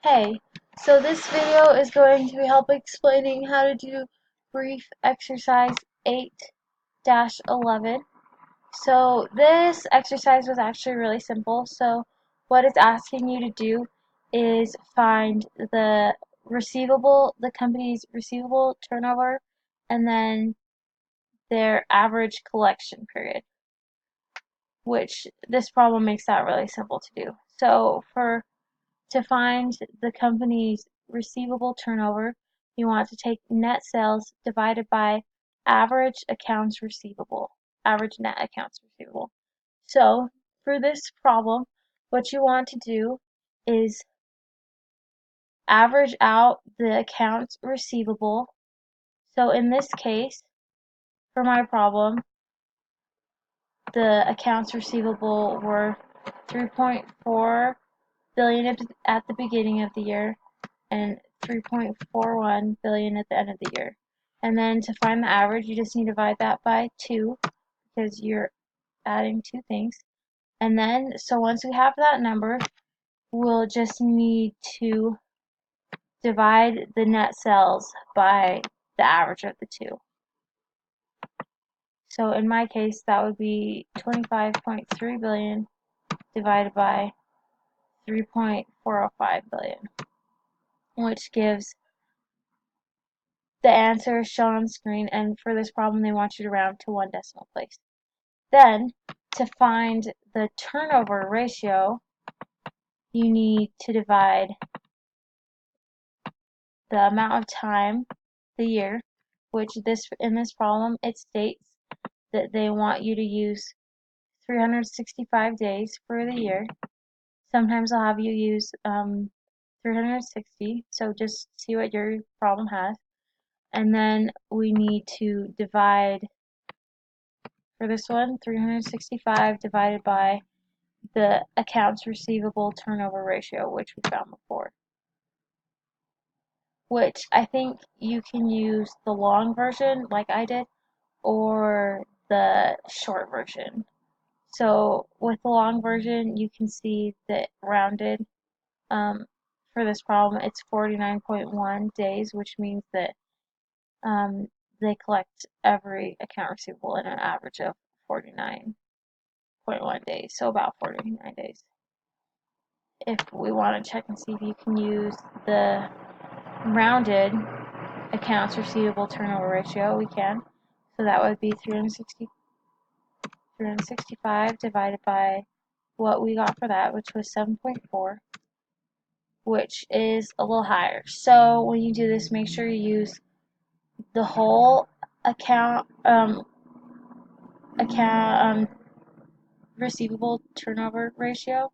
Hey, so this video is going to be helping explaining how to do brief exercise 8-11. So this exercise was actually really simple. So what it's asking you to do is find the company's receivable turnover, and then their average collection period, which this problem makes that really simple to do. So to find the company's receivable turnover, you want to take net sales divided by average net accounts receivable. So for this problem, what you want to do is average out the accounts receivable. So in this case, for my problem, the accounts receivable were 3.4 billion at the beginning of the year and 3.41 billion at the end of the year. And then to find the average, you just need to divide that by 2 because you're adding two things. And then, so once we have that number, we'll just need to divide the net sales by the average of the two. So in my case, that would be 25.3 billion divided by 3.405 billion, which gives the answer is shown on the screen, and for this problem they want you to round to one decimal place. Then, to find the turnover ratio, you need to divide the amount of time, the year, which in this problem it states that they want you to use 365 days for the year. Sometimes I'll have you use 360, so just see what your problem has. And then we need to divide, for this one, 365 divided by the accounts receivable turnover ratio, which we found before. Which I think you can use the long version, like I did, or the short version. So with the long version, you can see that rounded, for this problem, it's 49.1 days, which means that they collect every account receivable in an average of 49.1 days, so about 49 days. If we want to check and see if you can use the rounded accounts receivable turnover ratio, we can. So that would be 365 divided by what we got for that, which was 7.4, which is a little higher. So when you do this, make sure you use the whole account receivable turnover ratio,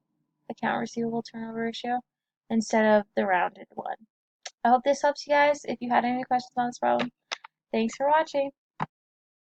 instead of the rounded one. I hope this helps you guys. If you had any questions on this problem, thanks for watching.